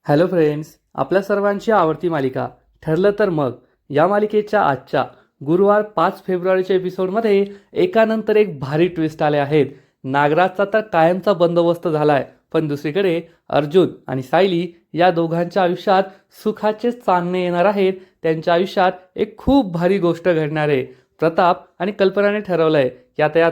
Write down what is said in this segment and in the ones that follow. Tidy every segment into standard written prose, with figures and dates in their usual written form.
Hello friends, आपल्या सर्वांची आवडती मालिका ठरलं तर मग या मालिकेच्या आजच्या गुरुवार 5 फेब्रुवारीच्या एपिसोडमध्ये एकानंतर एक भारी ट्विस्ट आले आहेत. नागराजचा तर कायमचा बंदोबस्त झालाय, पण दुसरीकडे अर्जुन आणि सायली या दोघांच्या आयुष्यात सुखाचे चांदणे येणार आहेत. त्यांच्या आयुष्यात एक खूप भारी गोष्ट घडणार आहे. प्रताप आणि कल्पनाने ठरवलंय की आता या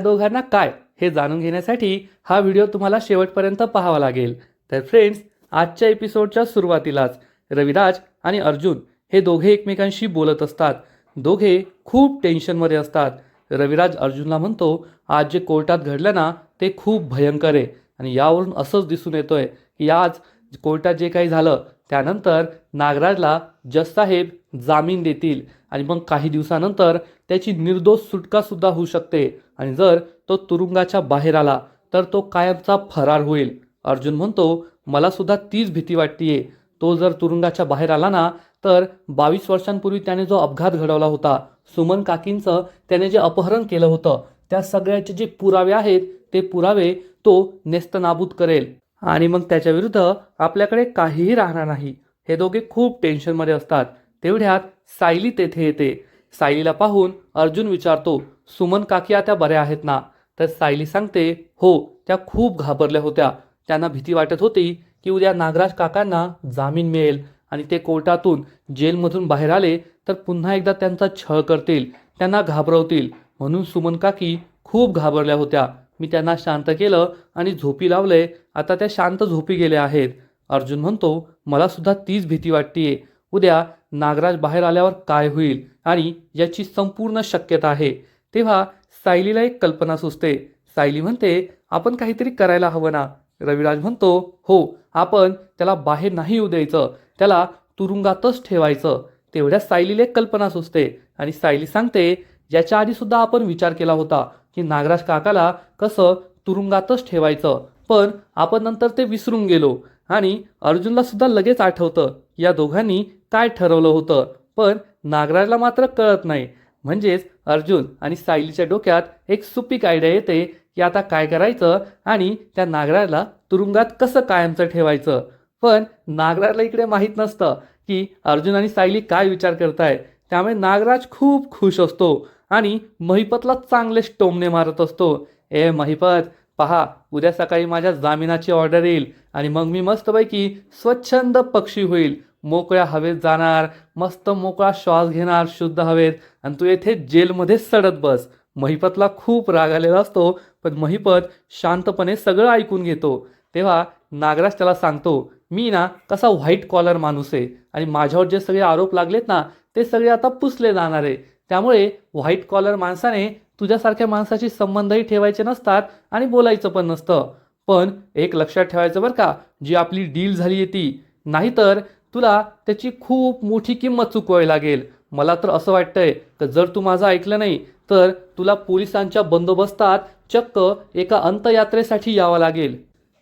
दोघांना काय हे जाणून घेण्यासाठी हा व्हिडिओ तुम्हाला शेवटपर्यंत पाहावा लागेल. तर फ्रेंड्स, आजच्या एपिसोडच्या सुरुवातीलाच रविराज आणि अर्जुन हे दोघे एकमेकांशी बोलत असतात. दोघे खूप टेन्शनमध्ये असतात. रविराज अर्जुनला म्हणतो, आज जे कोर्टात घडलं ना ते खूप भयंकर आहे आणि यावरून असंच दिसून येतोय की आज कोर्टात जे काही झालं त्यानंतर नागराजला जज साहेब जामीन देतील आणि मग काही दिवसानंतर त्याची निर्दोष सुटकासुद्धा होऊ शकते आणि जर तो तुरुंगाच्या बाहेर आला तर तो कायमचा फरार होईल. अर्जुन म्हणतो, मला सुद्धा तीच भीती वाटतीये. तो जर तुरुंगाच्या बाहेर आला ना तर 22 वर्षांपूर्वी त्याने जो अपघात घडवला होता, सुमन काकींचं त्याने जे अपहरण केलं होतं, त्या सगळ्याचे जे पुरावे आहेत ते पुरावे तो नेस्तनाबूत करेल आणि मग त्याच्या विरुद्ध आपल्याकडे काहीही राहणार नाही. हे दोघे खूप टेन्शनमध्ये असतात. तेवढ्यात सायली तेथे येते. सायलीला पाहून अर्जुन विचारतो, सुमन काकी आता बऱ्या आहेत ना? तर सायली सांगते, हो, त्या खूप घाबरल्या होत्या. त्यांना भीती वाटत होती की उद्या नागराज काकांना जामीन मिळेल आणि ते कोर्टातून जेलमधून बाहेर आले तर पुन्हा एकदा त्यांचा छळ करतील, त्यांना घाबरवतील. म्हणून सुमन काकी खूप घाबरल्या होत्या. मी त्यांना शांत केलं आणि झोपी लावलंय. आता त्या शांत झोपी गेल्या आहेत. अर्जुन म्हणतो, मला सुद्धा तीच भीती वाटतेय. उद्या नागराज बाहेर आल्यावर काय होईल आणि याची संपूर्ण शक्यता आहे. तेव्हा सायलीला एक कल्पना सुचते. सायली म्हणते, आपण काहीतरी करायला हवं ना? रविराज म्हणतो, हो, आपण त्याला बाहेर नाही येऊ द्यायचं, त्याला तुरुंगातच ठेवायचं. तेवढ्या सायलीला एक कल्पना सुचते आणि सायली सांगते, याच्या आधी सुद्धा आपण विचार केला होता की नागराज काकाला कसं तुरुंगातच ठेवायचं, पण आपण नंतर ते विसरून गेलो. आणि अर्जुनला सुद्धा लगेच आठवतं या दोघांनी काय ठरवलं होतं, पण नागराजला मात्र कळत नाही. म्हणजेच अर्जुन आणि सायलीच्या डोक्यात एक सुपीक आयडिया येते की आता काय करायचं आणि त्या नागराजला तुरुंगात कसं कायमचं ठेवायचं. पण नागराजला इकडे माहीत नसतं की अर्जुन आणि सायली काय विचार करताय. त्यामुळे नागराज खूप खुश असतो आणि महिपतला चांगले टोमणे मारत असतो. ए महिपत, पहा, उद्या सकाळी माझ्या जामिनाची ऑर्डर येईल आणि मग मी मस्तपैकी स्वच्छंद पक्षी होईल, मोकळ्या हवेत जाणार, मस्त मोकळा श्वास घेणार शुद्ध हवेत, आणि तू येथे जेलमध्ये सडत बस. महिपतला खूप राग आलेला असतो, पण महिपत शांतपणे सगळं ऐकून घेतो. तेव्हा नागराज त्याला सांगतो, मी ना कसा व्हाईट कॉलर माणूस आहे आणि माझ्यावर जे सगळे आरोप लागलेत ना ते सगळे आता पुसले जाणार आहे. त्यामुळे व्हाईट कॉलर माणसाने तुझ्यासारख्या माणसाशी संबंधही ठेवायचे नसतात आणि बोलायचं पण नसतं. पण एक लक्षात ठेवायचं बरं का, जी आपली डील झाली आहे ती, नाहीतर तुला त्याची खूप मोठी किंमत चुकवावी लागेल. मला तर असं वाटतंय की जर तू माझं ऐकलं नाही तर तुला पोलिसांच्या बंदोबस्तात चक्क एका अंत्ययात्रेसाठी यावं लागेल.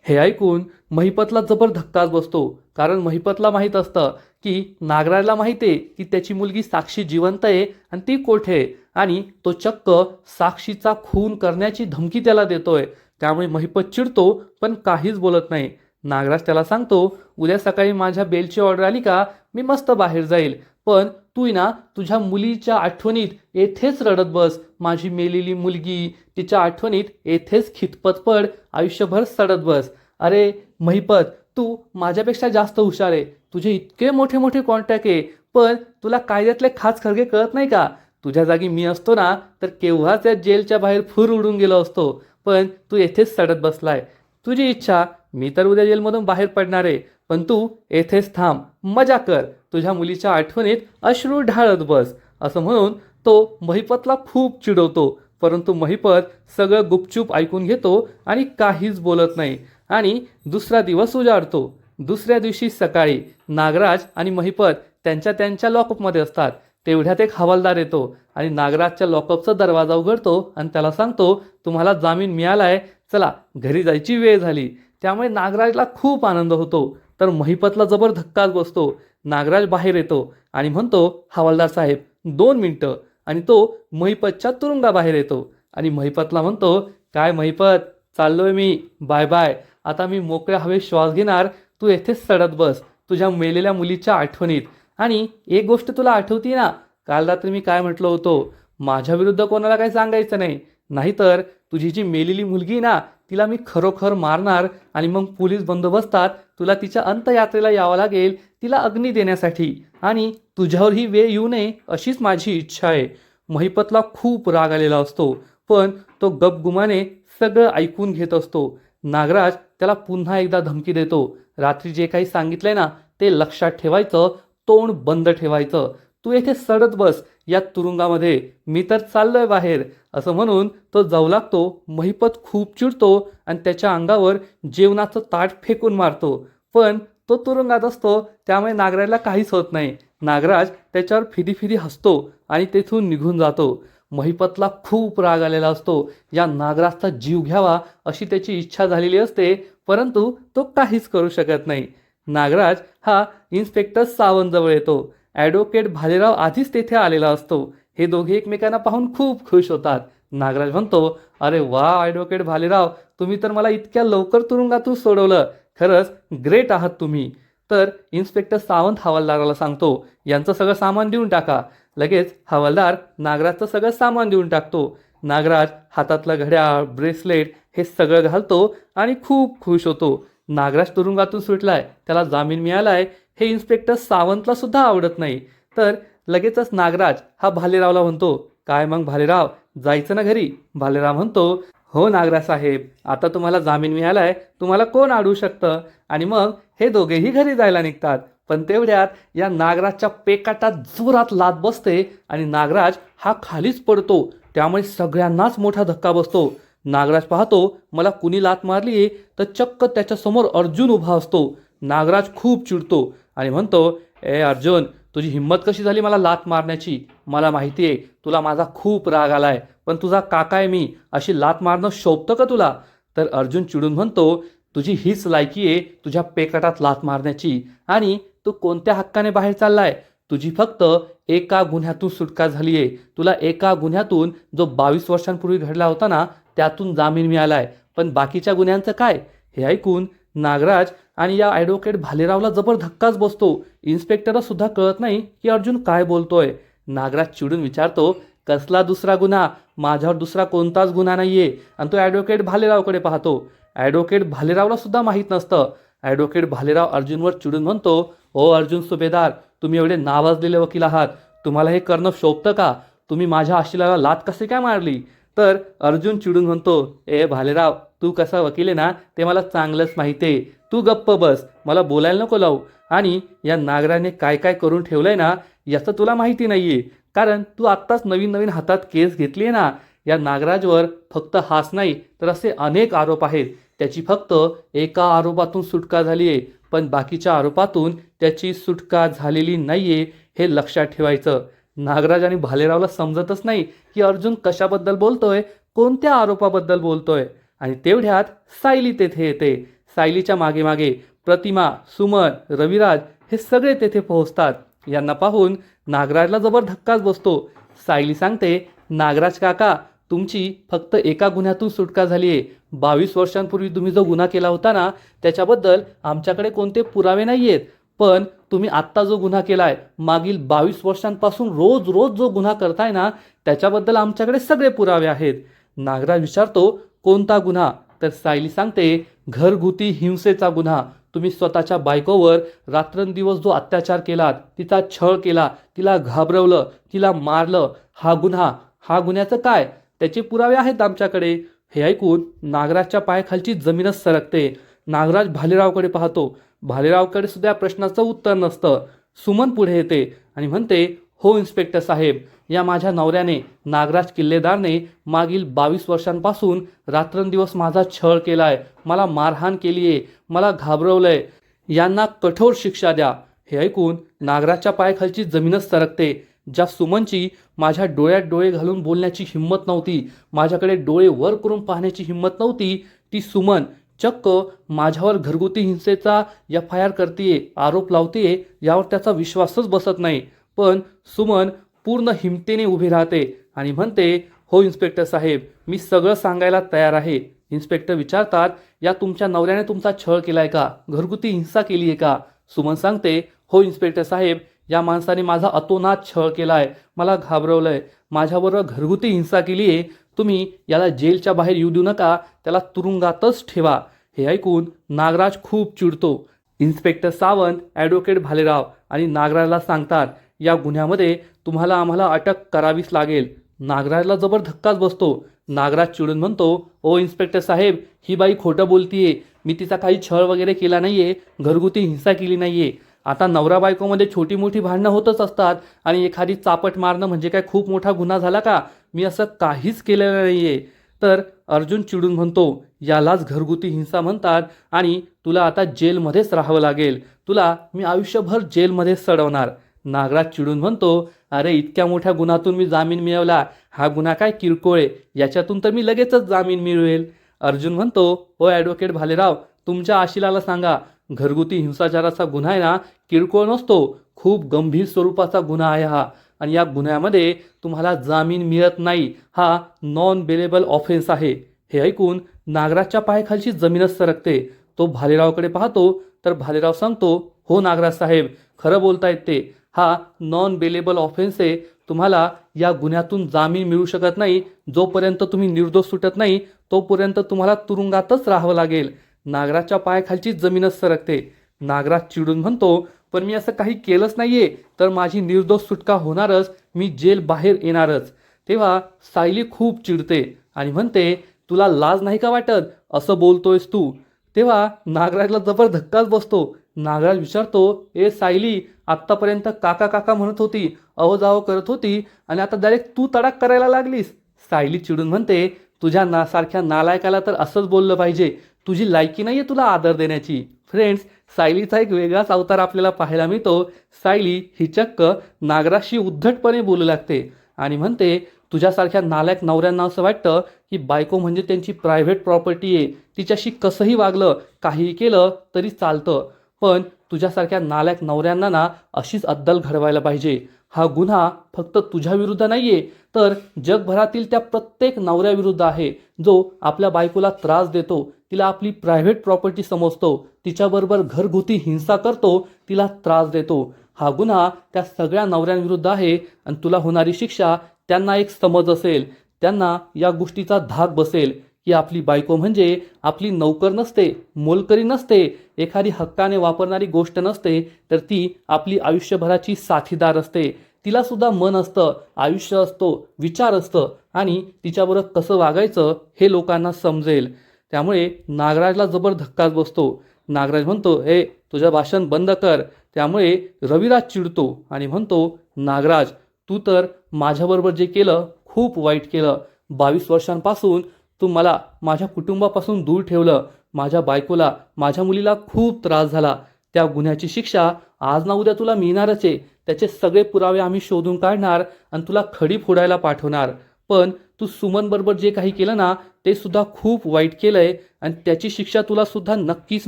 हे ऐकून महिपतला जबर धक्काच बसतो, कारण महिपतला माहीत असतं की नागराजला माहिती आहे की त्याची मुलगी साक्षी जिवंत आहे आणि ती कोठे आहे, आणि तो चक्क साक्षीचा खून करण्याची धमकी त्याला देतोय. त्यामुळे महिपत चिडतो पण काहीच बोलत नाही. नागराज त्याला सांगतो, उद्या सकाळी माझ्या बेलची ऑर्डर आली का मी मस्त बाहेर जाईल, पण तू ना तुझ्या मुलीच्या आठवणीत येथेच रडत बस. माझी मेलेली मुलगी, तिच्या आठवणीत येथेच खितपत पड, आयुष्यभर सडत बस. अरे महिपत, तू माझ्यापेक्षा जास्त हुशार आहे, तुझे इतके मोठे मोठे कॉन्टॅक्ट आहे, पण तुला कायद्यातले खाच खळगे कळत नाही का? तुझ्या जागी मी असतो ना तर केव्हाच या जेलच्या बाहेर फुर उडून गेलो असतो, पण तू येथेच सडत बसलाय. तुझी इच्छा, मी तर उद्या जेलमधून बाहेर पडणार आहे, पण तू येथेच थांब, मजा कर, तुझ्या मुलीच्या आठवणीत अश्रू ढाळत बस. असं म्हणून तो महिपतला खूप चिडवतो, परंतु महिपत सगळं गुपचूप ऐकून घेतो आणि काहीच बोलत नाही. आणि दुसरा दिवस उजाडतो. दुसऱ्या दिवशी सकाळी नागराज आणि महिपत त्यांच्या त्यांच्या लॉकअपमध्ये असतात. तेवढ्यात एक हवालदार येतो आणि नागराजच्या लॉकअपचा दरवाजा उघडतो आणि त्याला सांगतो, तुम्हाला जामीन मिळालाय, चला घरी जायची वेळ झाली. त्यामुळे नागराजला खूप आनंद होतो. तर महिपतला जबर धक्काच बसतो. नागराज बाहेर येतो आणि म्हणतो, हवालदार साहेब 2 मिनिटं, आणि तो महिपतच्या तुरुंगाबाहेर येतो आणि महिपतला म्हणतो, काय महिपत, चाललोय मी, बाय बाय. आता मी मोकळ्या हवेत श्वास घेणार, तू येथेच सडत बस तुझ्या मेलेल्या मुलीच्या आठवणीत. आणि एक गोष्ट तुला आठवती ना, काल रात्री मी काय म्हटलं होतो, माझ्या विरुद्ध कोणाला काही सांगायचं नाही, नाहीतर तुझी जी मेलेली मुलगी ना तिला मी खरोखर मारणार आणि मग पोलीस बंदोबस्तात तुला तिच्या अंत्ययात्रेला यावं लागेल, तिला अग्नी देण्यासाठी. आणि तुझ्यावर ही वेळ येऊ नये अशीच माझी इच्छा आहे. महिपतला खूप राग आलेला असतो, पण तो गपगुमाने सगळं ऐकून घेत असतो. नागराज त्याला पुन्हा एकदा धमकी देतो, रात्री जे काही सांगितलंय ना ते लक्षात ठेवायचं, तोंड बंद ठेवायचं, तू येथे सडत बस या तुरुंगामध्ये, मी तर चाललोय बाहेर, असं म्हणून तो जाऊ लागतो. महिपत खूप चिडतो आणि त्याच्या अंगावर जेवणाचं ताट फेकून मारतो, पण तो तुरुंगात असतो त्यामुळे नागराजला काहीच होत नाही. नागराज त्याच्यावर फिदी हसतो आणि तेथून निघून जातो. महिपतला खूप राग आलेला असतो, या नागराजचा जीव घ्यावा अशी त्याची इच्छा झालेली असते, परंतु तो काहीच करू शकत नाही. नागराज हा इन्स्पेक्टर सावंतजवळ येतो. ॲडव्होकेट भालेराव आधीच तेथे आलेला असतो. हे दोघे एकमेकांना पाहून खूप खुश होतात. नागराज म्हणतो, अरे वा ॲडव्होकेट भालेराव, तुम्ही तर मला इतक्या लवकर तुरुंगातून सोडवलं, खरंच ग्रेट आहात तुम्ही. तर इन्स्पेक्टर सावंत हवालदाराला सांगतो, यांचं सगळं सामान देऊन टाका. लगेच हवालदार नागराजचं सगळं सामान देऊन टाकतो. नागराज हातातलं घड्याळ, ब्रेसलेट हे सगळं घालतो आणि खूप खुश होतो. नागराज तुरुंगातून सुटलाय, त्याला जामीन मिळालाय हे इन्स्पेक्टर सावंतला सुद्धा आवडत नाही. तर लगेचच नागराज हा भालेरावला म्हणतो, काय मग भालेराव, जायचं ना घरी? भालेराव म्हणतो, हो नागराज साहेब, आता तुम्हाला जामीन मिळालाय, तुम्हाला कोण अडवू शकतं? आणि मग हे दोघेही घरी जायला निघतात. पण तेवढ्यात या नागराजच्या पेकाटात जोरात लाथ बसते आणि नागराज हा खालीच पडतो. त्यामुळे सगळ्यांनाच मोठा धक्का बसतो. नागराज पाहतो मला कुणी लाथ मारली तर चक्क त्याच्यासमोर अर्जुन उभा असतो. नागराज खूप चिडतो आणि म्हणतो, ए अर्जुन, तुझी हिंमत कशी झाली मला लाथ मारण्याची? मला माहिती आहे तुला माझा खूप राग आलाय, पण तुझा काका आहे मी, अशी लाथ मारणं शोभतं का तुला? तर अर्जुन चिडून म्हणतो, तुझी हीच लायकी आहे तुझ्या पेकाटात लाथ मारण्याची, आणि तू कोणत्या हक्काने बाहेर चाललाय? तुझी फक्त एका गुन्ह्यातून सुटका झाली आहे. तुला एका गुन्ह्यातून जो 22 वर्षांपूर्वी घडला होता ना त्यातून जामीन मिळालाय, पण बाकीच्या गुन्ह्यांचं काय? हे ऐकून नागराज आणि या ॲडव्होकेट भालेरावला जबर धक्काच बसतो. इन्स्पेक्टरला सुद्धा कळत नाही की अर्जुन काय बोलतोय. नागराज चिडून विचारतो, कसला दुसरा गुन्हा? माझ्यावर दुसरा कोणताच गुन्हा नाहीये. आणि तो ॲडव्होकेट भालेरावकडे पाहतो. ॲडव्होकेट भालेरावला सुद्धा माहीत नसतं. ॲडव्होकेट भालेराव अर्जुनवर चिडून म्हणतो, ओ अर्जुन सुभेदार, तुम्ही एवढे नावाजलेले वकील आहात, तुम्हाला हे करणं शोभतं का? तुम्ही माझ्या आशिलाला लाथ कशी काय मारली? तर अर्जुन चिडून म्हणतो, ए भालेराव, तू कसा वकील आहे ना ते मला चांगलंच माहिती आहे, तू गप्प बस, मला बोलायला नको लावू. आणि या नागराने काय काय करून ठेवलंय ना याचं तुला माहिती नाहीये, कारण तू आत्ताच नवीन नवीन हातात केस घेतली आहे ना. या नागराजवर फक्त हाच नाही तर असे अनेक आरोप आहेत. त्याची फक्त एका आरोपातून सुटका झाली आहे, पण बाकीच्या आरोपातून त्याची सुटका झालेली नाहीये, हे लक्षात ठेवायचं. नागराज आणि भालेरावला समजतच नाही की अर्जुन कशाबद्दल बोलतोय, कोणत्या आरोपाबद्दल बोलतोय. आणि तेवढ्यात सायली तेथे येते. सायलीच्या मागे मागे प्रतिमा, सुमन, रविराज हे सगळे तेथे पोहोचतात. यांना पाहून नागराजला जबर धक्काच बसतो. सायली सांगते, नागराज काका, तुमची फक्त एका गुन्ह्यातून सुटका झाली आहे. 22 वर्षांपूर्वी तुम्ही जो गुन्हा केला होता ना त्याच्याबद्दल आमच्याकडे कोणते पुरावे नाही आहेत, पण तुम्ही आत्ता जो गुन्हा केलाय, मागील 22 वर्षांपासून रोज रोज जो गुन्हा करताय ना त्याच्याबद्दल आमच्याकडे सगळे पुरावे आहेत. नागराज विचारतो, कोणता गुन्हा? तर सायली सांगते, घरगुती हिंसेचा गुन्हा. तुम्ही स्वतःच्या बायकोवर रात्रंदिवस जो अत्याचार केलात, तिचा छळ केला, तिला घाबरवलं, तिला मारलं, हा गुन्हा. हा गुन्ह्याचं काय? त्याचे पुरावे आहेत आमच्याकडे. हे ऐकून नागराजच्या पायाखालची जमीनच सरकते. नागराज भालेरावकडे पाहतो. भालेरावकडे सुद्धा या प्रश्नाचं उत्तर नसतं. सुमन पुढे येते आणि म्हणते, हो इन्स्पेक्टर साहेब, या माझ्या नवऱ्याने नागराज किल्लेदारने मागील 22 वर्षांपासून रात्रंदिवस माझा छळ केलाय, मला मारहाण केली आहे, मला घाबरवलंय, यांना कठोर शिक्षा द्या. हे ऐकून नागराजच्या पायाखालची जमीनच सरकते. ज्या सुमनची माझ्या डोळ्यात डोळे घालून बोलण्याची हिंमत नव्हती, माझ्याकडे डोळे वर करून पाहण्याची हिंमत नव्हती, ती सुमन चक्क माझ्यावर घरगुती हिंसेचा FIR करतीये, आरोप लावतीये, यावर त्याचा विश्वासच बसत नाही. पण सुमन पूर्ण हिमतेने उभी राहते आणि म्हणते, हो इन्स्पेक्टर साहेब, मी सगळं सांगायला तयार आहे. इन्स्पेक्टर विचारतात, या तुमच्या नवऱ्याने तुमचा छळ केलाय का, घरगुती हिंसा केली आहे का? सुमन सांगते, हो इन्स्पेक्टर साहेब, या माणसाने माझा अतोनात छळ केलाय, मला घाबरवलंय, माझ्याबरोबर घरगुती हिंसा केली आहे. तुम्ही याला जेलच्या बाहेर येऊ देऊ नका, त्याला तुरुंगातच ठेवा. हे ऐकून नागराज खूप चिडतो. इन्स्पेक्टर सावंत, ॲडव्होकेट भालेराव आणि नागराजला सांगतात, या गुन्ह्यामध्ये तुम्हाला आम्हाला अटक करावीच लागेल. नागराजला जबर धक्काच बसतो. नागराज चिडून म्हणतो, ओ इन्स्पेक्टर साहेब, ही बाई खोटं बोलतीये, मी तिचा काही छळ वगैरे केला नाहीये, घरगुती हिंसा केली नाहीये. आता नवरा बायकोमध्ये छोटी मोठी भांडणं होतच असतात आणि एखादी चापट मारणं म्हणजे काय खूप मोठा गुन्हा झाला का? मी असं काहीच केलेलं नाहीये. तर अर्जुन चिडून म्हणतो, यालाच घरगुती हिंसा म्हणतात आणि तुला आता जेलमध्येच राहावं लागेल, तुला मी आयुष्यभर जेलमध्ये सडवणार. नागराज चिडून म्हणतो, अरे इतक्या मोठ्या गुन्ह्यातून मी जामीन मिळवला, हा गुन्हा काय किरकोळ आहे, याच्यातून तर मी लगेचच जामीन मिळवेल. अर्जुन म्हणतो, ओ ॲडव्होकेट भालेराव, तुमच्या आशिलाला सांगा, घरगुती हिंसाचाराचा गुन्हा आहे ना, किरकोळ नसतो, खूप गंभीर स्वरूपाचा गुन्हा आहे हा, आणि या गुन्ह्यामध्ये तुम्हाला जामीन मिळत नाही, हा नॉन बेलेबल ऑफेन्स आहे. हे ऐकून नागराजच्या पायाखालची जमीनच सरकते. तो भालेरावकडे पाहतो तर भालेराव सांगतो, हो नागराज साहेब, खरं बोलतायत ते, हा नॉन बेलेबल ऑफेन्स आहे. तुम्हाला या गुन्ह्यातून जामीन मिळू शकत नाही. जोपर्यंत तुम्ही निर्दोष सुटत नाही तोपर्यंत तुम्हाला तुरुंगातच राहावं लागेल. नागराजच्या पायाखालची जमीनच सरकते. नागराज चिडून म्हणतो, पण मी असं काही केलंच नाहीये, तर माझी निर्दोष सुटका होणारच, मी जेल बाहेर येणारच. तेव्हा सायली खूप चिडते आणि म्हणते, तुला लाज नाही का वाटत, असं बोलतोयस तू? तेव्हा नागराजला जबर धक्काच बसतो. नागराज विचारतो, ए सायली, आत्तापर्यंत काका काका म्हणत होती, अवजाव करत होती, आणि आता डायरेक्ट तू तडाक करायला लागलीस. सायली चिडून म्हणते, तुझ्या सारख्या नालायकाला तर असंच बोललं पाहिजे, तुझी लायकी नाहीये तुला आदर देण्याची. फ्रेंड्स, सायलीचा एक वेगळाच अवतार आपल्याला पाहायला मिळतो. सायली ही चक्क नागराजशी उद्धटपणे बोलू लागते आणि म्हणते, तुझ्यासारख्या नालायक नवऱ्यांना असं वाटतं की बायको म्हणजे त्यांची प्रायव्हेट प्रॉपर्टी आहे, तिच्याशी कसंही वागलं, काहीही केलं तरी चालतं. पण तुझ्यासारख्या नालायक नवऱ्यांना ना अशीच अद्दल घडवायला पाहिजे. हा गुन्हा फक्त तुझ्या विरुद्ध नाहीये, तर जगभरातील त्या प्रत्येक नवऱ्याविरुद्ध आहे, जो आपल्या बायकोला त्रास देतो, तिला आपली प्रायव्हेट प्रॉपर्टी समजतो, तिच्याबरोबर घरगुती हिंसा करतो, तिला त्रास देतो. हा गुन्हा त्या सगळ्या नवऱ्यांविरुद्ध आहे. आणि तुला होणारी शिक्षा त्यांना एक समज असेल, त्यांना या गोष्टीचा धाक बसेल की आपली बायको म्हणजे आपली नौकर नसते, मोलकरी नसते, एखादी हक्काने वापरणारी गोष्ट नसते, तर ती आपली आयुष्यभराची साथीदार असते. तिला सुद्धा मन असतं, आयुष्य असतो, विचार असतं, आणि तिच्याबरोबर कसं वागायचं हे लोकांना समजेल. त्यामुळे नागराजला जबर धक्काच बसतो. नागराज म्हणतो, हे तुझं भाषण बंद कर. त्यामुळे रविराज चिडतो आणि म्हणतो, नागराज, तू तर माझ्याबरोबर जे केलं खूप वाईट केलं. 22 वर्षांपासून तू मला माझ्या कुटुंबापासून दूर ठेवलं, माझ्या बायकोला, माझ्या मुलीला खूप त्रास झाला. त्या गुन्ह्याची शिक्षा आज ना उद्या तुला मिळणारच आहे. त्याचे सगळे पुरावे आम्ही शोधून काढणार आणि तुला खडी फोडायला पाठवणार. पण तू सुमनबरोबर जे काही केलं ना, ते सुद्धा खूप वाईट केलंय आणि त्याची शिक्षा तुला सुद्धा नक्कीच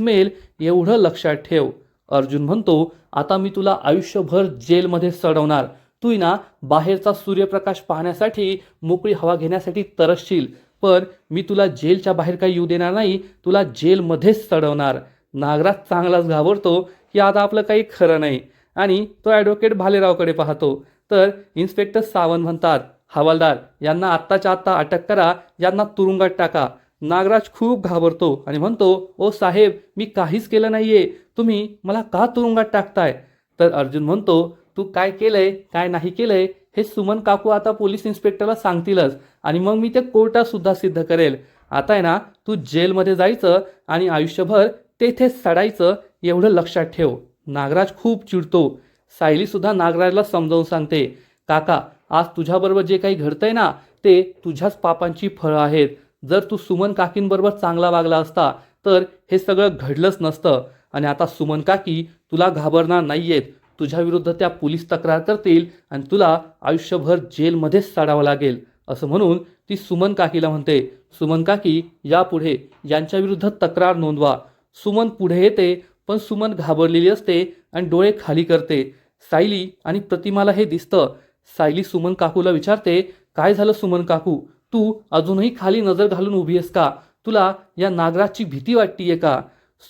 मिळेल, एवढं लक्षात ठेव. अर्जुन म्हणतो, आता मी तुला आयुष्यभर जेलमध्ये सडवणार. तू ना बाहेरचा सूर्यप्रकाश पाहण्यासाठी, मोकळी हवा घेण्यासाठी तरसशील, पण मी तुला जेलच्या बाहेर काही येऊ देणार नाही, तुला जेलमध्येच सडवणार. नागराज चांगलाच घाबरतो की आता आपलं काही खरं नाही, आणि तो ॲडव्होकेट भालेरावकडे पाहतो. तर इन्स्पेक्टर सावंत म्हणतात, हवालदार, यांना आत्ताच्या आत्ता अटक करा, यांना तुरुंगात टाका. नागराज खूप घाबरतो आणि म्हणतो, ओ साहेब, मी काहीच केलं नाहीये, तुम्ही मला का तुरुंगात टाकताय? तर अर्जुन म्हणतो, तू काय केलंय काय नाही केलंय हे सुमन काकू आता पोलीस इन्स्पेक्टरला सांगतीलच, आणि मग मी ते कोर्टात सुद्धा सिद्ध करेल. आता आहे ना, तू जेलमध्ये जायचं आणि आयुष्यभर तेथेच सडायचं, एवढं लक्षात ठेव. नागराज खूप चिडतो. सायली सुद्धा नागराजला समजावून सांगते, काका, आज तुझ्याबरोबर जे काही घडतंय ना, ते तुझ्याच पापांची फळं आहेत. जर तू सुमन काकींबरोबर चांगला वागला असता तर हे सगळं घडलंच नसतं. आणि आता सुमन काकी तुला घाबरणार नाहीयेत. तुझ्या विरुद्ध त्या पोलीस तक्रार करतील आणि तुला आयुष्यभर जेलमध्येच सडावं लागेल. असं म्हणून ती सुमन काकीला म्हणते, सुमन काकी, यापुढे यांच्या विरुद्ध तक्रार नोंदवा. सुमन पुढे येते, पण सुमन घाबरलेली असते आणि डोळे खाली करते. सायली आणि प्रतिमाला हे दिसतं. सायली सुमन काकूला विचारते, काय झालं सुमन काकू, तू अजूनही खाली नजर घालून उभी आहेस का? तुला या नागराजची भीती वाटतीये का?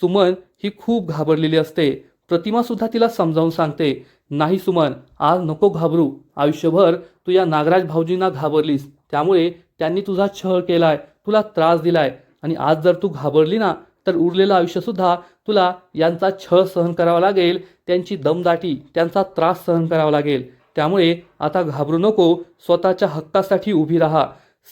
सुमन ही खूप घाबरलेली असते. प्रतिमासुद्धा तिला समजावून सांगते, नाही सुमन, आज नको घाबरू. आयुष्यभर तू या नागराज भाऊजींना घाबरलीस, त्यामुळे त्यांनी तुझा छळ केलाय, तुला त्रास दिलाय. आणि आज जर तू घाबरली ना, तर उरलेलं आयुष्यसुद्धा तुला यांचा छळ सहन करावा लागेल, त्यांची दमदाटी, त्यांचा त्रास सहन करावा लागेल. त्यामुळे आता घाबरू नको, स्वतःच्या हक्कासाठी उभी राहा.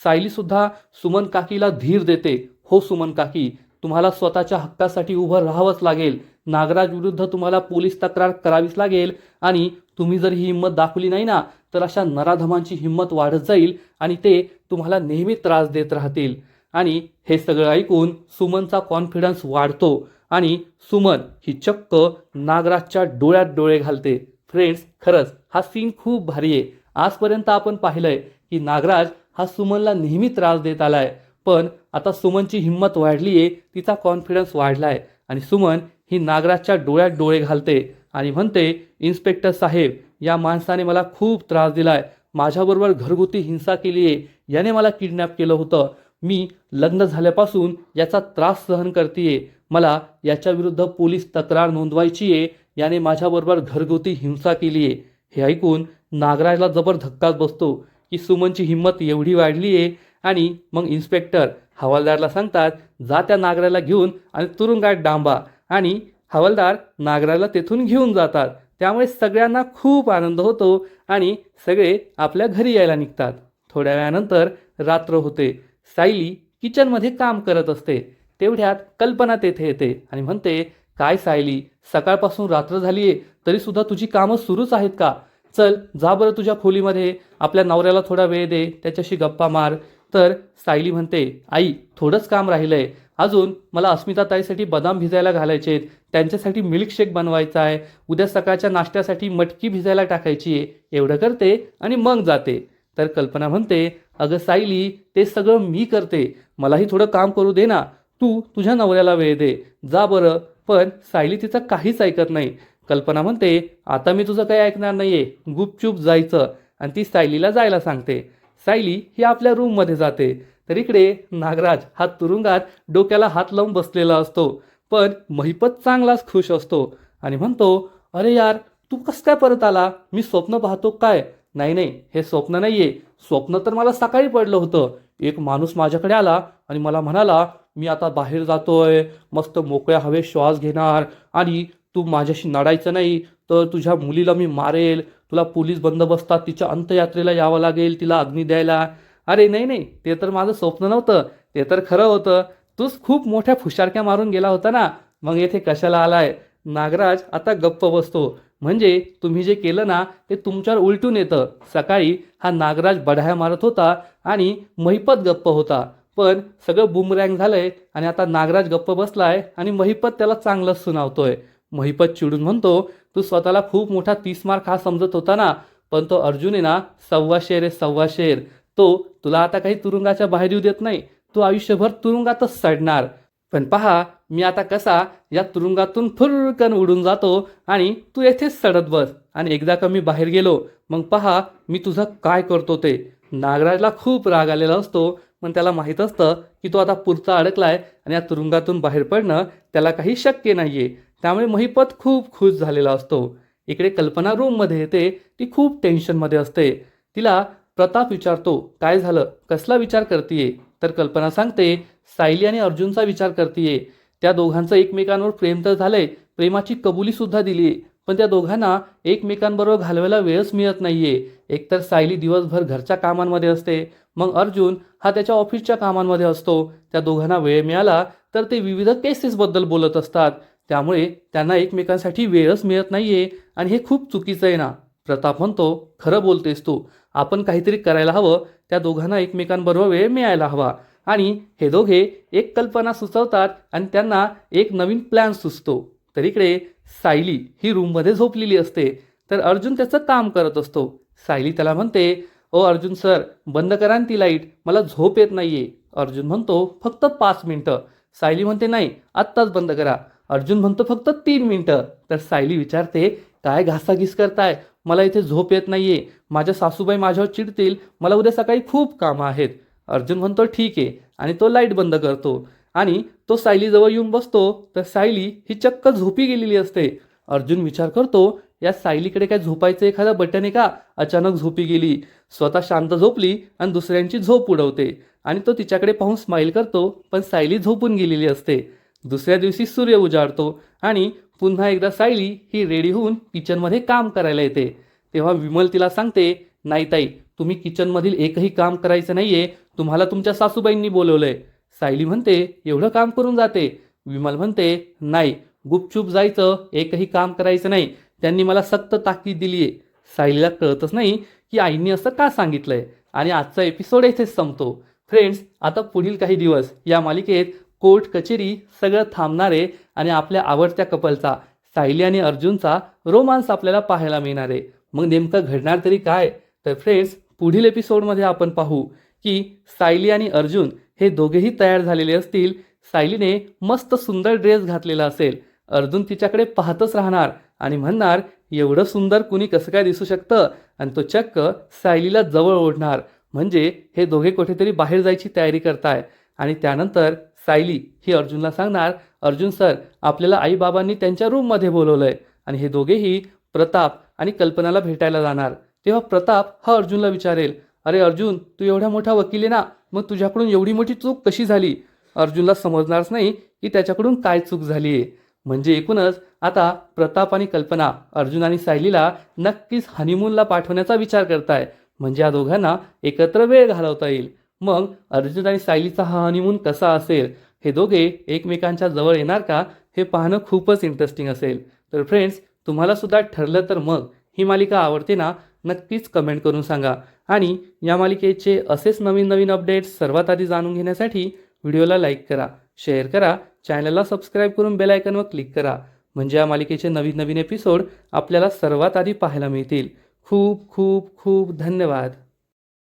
सायलीसुद्धा सुमन काकीला धीर देते. हो सुमन काकी, तुम्हाला स्वतःच्या हक्कासाठी उभं राहावंच लागेल. नागराज विरुद्ध तुम्हाला पोलीस तक्रार करावीच लागेल. आणि तुम्ही जर ही हिंमत दाखवली नाही ना, तर अशा नराधमांची हिंमत वाढत जाईल आणि ते तुम्हाला नेहमी त्रास देत राहतील. आणि हे सगळं ऐकून सुमनचा कॉन्फिडन्स वाढतो आणि सुमन ही चक्क नागराजच्या डोळ्यात डोळे घालते. फ्रेंड्स, खरंच हा सीन खूप भारी आहे. आजपर्यंत आपण पाहिलंय की नागराज हा सुमनला नेहमी त्रास देत आलाय, पण आता सुमनची हिंमत वाढली आहे, तिचा कॉन्फिडन्स वाढलाय आणि सुमन ही नागराजच्या डोळ्यात डोळे घालते आणि म्हणते, इन्स्पेक्टर साहेब, या माणसाने मला खूप त्रास दिलाय, माझ्याबरोबर घरगुती हिंसा केली आहे, याने मला किडनॅप केलं होतं, मी लग्न झाल्यापासून याचा त्रास सहन करतेय, मला याच्या विरुद्ध पोलीस तक्रार नोंदवायची आहे, याने माझ्याबरोबर घरगुती हिंसा केली आहे. हे ऐकून नागराजला जबर धक्काच बसतो की सुमनची हिंमत एवढी वाढली आहे. आणि मग इन्स्पेक्टर हवालदारला सांगतात, जा त्या नागराला घेऊन आणि तुरुंगात डांबा. आणि हवालदार नागराला तेथून घेऊन जातात. त्यामुळे सगळ्यांना खूप आनंद होतो आणि सगळे आपल्या घरी यायला निघतात. थोड्या वेळानंतर रात्र होते. सायली किचनमध्ये काम करत असते. तेवढ्यात कल्पना तेथे येते आणि म्हणते, काय सायली, सकाळपासून रात्र झाली आहे, तरीसुद्धा तुझी कामं सुरूच आहेत का? चल जा बरं तुझ्या खोलीमध्ये, आपल्या नवऱ्याला थोडा वेळ दे, त्याच्याशी गप्पा मार. तर सायली म्हणते, आई, थोडंच काम राहिलंय, अजून मला अस्मिताताईसाठी बदाम भिजायला घालायचे आहेत, त्यांच्यासाठी मिल्कशेक बनवायचा आहे, उद्या सकाळच्या नाश्त्यासाठी मटकी भिजायला टाकायची आहे, एवढं करते आणि मग जाते. तर कल्पना म्हणते, अगं सायली, ते सगळं मी करते, मलाही थोडं काम करू दे ना, तू तुझ्या नवऱ्याला वेळ दे, जा बरं. पण सायली तिचं काहीच ऐकत नाही. कल्पना म्हणते, आता मी तुझं काही ऐकणार नाहीये, गुपचूप जायचं. आणि ती सायलीला जायला सांगते. सायली ही आपल्या रूममध्ये जाते. तर इकडे नागराज हा तुरुंगात डोक्याला हात लावून बसलेला असतो. पण महिपत चांगलाच खुश असतो आणि म्हणतो, अरे यार, तू कसं काय परत आला? मी स्वप्न पाहतो काय? नाही नाही, हे स्वप्न नाहीये, स्वप्न तर मला सकाळी पडलं होतं. एक माणूस माझ्याकडे आला आणि मला म्हणाला, मी आता बाहेर जातोय, मस्त मोकळ्या हवेत श्वास घेणार, आणि तू माझ्याशी लढायचं नाही तर तुझ्या मुलीला मी मारेल, तुला पोलीस बंदोबस्तात तिच्या अंत्ययात्रेला यावं लागेल, तिला अग्नी द्यायला. अरे नाही नाही, ते तर माझं स्वप्न नव्हतं, ते तर खरं होतं. तूच खूप मोठ्या फुशारक्या मारून गेला होता ना, मग येथे कशाला आलाय? नागराज आता गप्प बसतो. म्हणजे तुम्ही जे केलं ना, ते तुमच्यावर उलटून येतं. सकाळी हा नागराज बढाया मारत होता आणि महिपत गप्प होता, पण सगळं बुमरँग झालंय आणि आता नागराज गप्प बसलाय आणि महिपत त्याला चांगलंच सुनावतोय. महिपत चिडून म्हणतो, तू स्वतःला खूप मोठा 30 मार्क हा समजत होता ना, पण तो अर्जुन आहे ना, 1.25 शेर आहे, 1.25 शेर. तो तुला आता काही तुरुंगाच्या बाहेर येऊ देत नाही, तू आयुष्यभर तुरुंगातच सडणार. पण पहा, मी आता कसा या तुरुंगातून फुरकन उडून जातो आणि तू येथेच सडत बस. आणि एकदा का मी बाहेर गेलो, मग पहा मी तुझं काय करतो ते. नागराजला खूप राग आलेला असतो, पण त्याला माहीत असतं की तो आता पुरता अडकलाय आणि या तुरुंगातून बाहेर पडणं त्याला काही शक्य नाहीये. त्यामुळे महिपत खूप खुश झालेला असतो. इकडे कल्पना रूममध्ये येते. ती खूप टेन्शनमध्ये असते. तिला प्रताप विचारतो, काय झालं, कसला विचार करतीये? तर कल्पना सांगते, सायली आणि अर्जुनचा विचार करतीये. त्या दोघांचं एकमेकांवर प्रेम तर झालंय, प्रेमाची कबुली सुद्धा दिली, पण त्या दोघांना एकमेकांबरोबर घालवायला वेळच मिळत नाहीये. एकतर सायली दिवसभर घरच्या कामांमध्ये असते, मग अर्जुन हा त्याच्या ऑफिसच्या कामांमध्ये असतो. त्या दोघांना वेळ मिळाला तर ते विविध केसेसबद्दल बोलत असतात. त्यामुळे त्यांना एकमेकांसाठी वेळच मिळत नाहीये आणि हे खूप चुकीचं आहे ना. प्रताप म्हणतो, खरं बोलतेस तू, आपण काहीतरी करायला हवं, त्या दोघांना एकमेकांबरोबर वेळ मिळायला हवा. आणि हे दोघे एक कल्पना सुचवतात आणि त्यांना एक नवीन प्लॅन सुचतो. तर इकडे सायली ही रूममध्ये झोपलेली असते. तर अर्जुन त्याचं काम करत असतो. सायली त्याला म्हणते, ओ अर्जुन सर, बंद करा ती लाईट, मला झोप येत नाहीये. अर्जुन म्हणतो, फक्त 5 मिनिटं. सायली म्हणते, नाही, आत्ताच बंद करा. अर्जुन म्हणतो, फक्त 3 मिनिटं. तर सायली विचारते, काय घासाघीस करताय, मला इथे झोप येत नाहीये, माझ्या सासूबाई माझ्यावर चिडतील, मला उद्या सकाळी खूप कामं आहेत. अर्जुन म्हणतो ठीक आहे आणि तो लाईट बंद करतो आणि तो सायलीजवळ येऊन बसतो तर सायली ही चक्क झोपी गेलेली असते. अर्जुन विचार करतो या सायलीकडे काय झोपायचं एखादं बटन आहे का, अचानक झोपी गेली. स्वतः शांत झोपली आणि दुसऱ्यांची झोप उडवते आणि तो तिच्याकडे पाहून स्माईल करतो पण सायली झोपून गेलेली असते. दुसऱ्या दिवशी सूर्य उजाडतो आणि पुन्हा एकदा सायली ही रेडी होऊन किचनमध्ये काम करायला येते. तेव्हा विमल तिला सांगते, नाही ताई, तुम्ही किचनमधील एकही काम करायचं नाहीये, तुम्हाला तुमच्या सासूबाईंनी बोलवलंय. सायली म्हणते, एवढं काम करून जाते. विमल म्हणते, नाही, गुपचूप जायचं, एकही काम करायचं नाही, त्यांनी मला सक्त ताकीद दिली आहे. सायलीला कळतच नाही की आईंनी असं का सांगितलंय आणि आजचा एपिसोड येथेच संपतो. फ्रेंड्स, आता पुढील काही दिवस या मालिकेत कोर्ट कचेरी सगळं थांबणार आहे आणि आपल्या आवडत्या कपलचा सायली आणि अर्जुनचा रोमांस आपल्याला पाहायला मिळणार आहे. मग नेमकं घडणार तरी काय? तर फ्रेंड्स, पुढील एपिसोडमध्ये आपण पाहू की सायली आणि अर्जुन हे दोघेही तयार झालेले असतील. सायलीने मस्त सुंदर ड्रेस घातलेला असेल. अर्जुन तिच्याकडे पाहतच राहणार आणि म्हणणार, एवढं सुंदर कुणी कसं काय दिसू शकतं, आणि तो चक्क सायलीला जवळ ओढणार. म्हणजे हे दोघे कुठेतरी बाहेर जायची तयारी करताय. आणि त्यानंतर सायली ही अर्जुनला सांगणार, अर्जुन सर, आपल्याला आईबाबांनी त्यांच्या रूममध्ये बोलवलंय. आणि हे दोघेही प्रताप आणि कल्पनाला भेटायला जाणार. तेव्हा प्रताप हा अर्जुनला विचारेल, अरे अर्जुन, तू एवढा मोठा वकील आहे ना, मग तुझ्याकडून एवढी मोठी चूक कशी झाली? अर्जुनला समजणारच नाही की त्याच्याकडून काय चूक झाली आहे. म्हणजे एकूणच आता प्रताप आणि कल्पना अर्जुन आणि सायलीला नक्कीच हनीमूनला पाठवण्याचा विचार करताय. म्हणजे या दोघांना एकत्र वेळ घालवता येईल. मग अर्जुन आणि सायलीचा हा हनीमून कसा असेल, हे दोघे एकमेकांच्या जवळ येणार का, हे पाहणं खूपच इंटरेस्टिंग असेल. तर फ्रेंड्स, तुम्हाला सुद्धा ठरलं तर मग ही मालिका आवडते ना, नक्कीच कमेंट करून सांगा. आणि या मालिकेचे असेच नवीन नवीन अपडेट्स सर्वात आधी जाणून घेण्यासाठी व्हिडिओला लाईक करा, शेअर करा, चॅनलला सबस्क्राईब करून बेल आयकॉनवर क्लिक करा. म्हणजे या मालिकेचे नवीन नवीन एपिसोड आपल्याला सर्वात आधी पाहायला मिळतील. खूप खूप खूप धन्यवाद.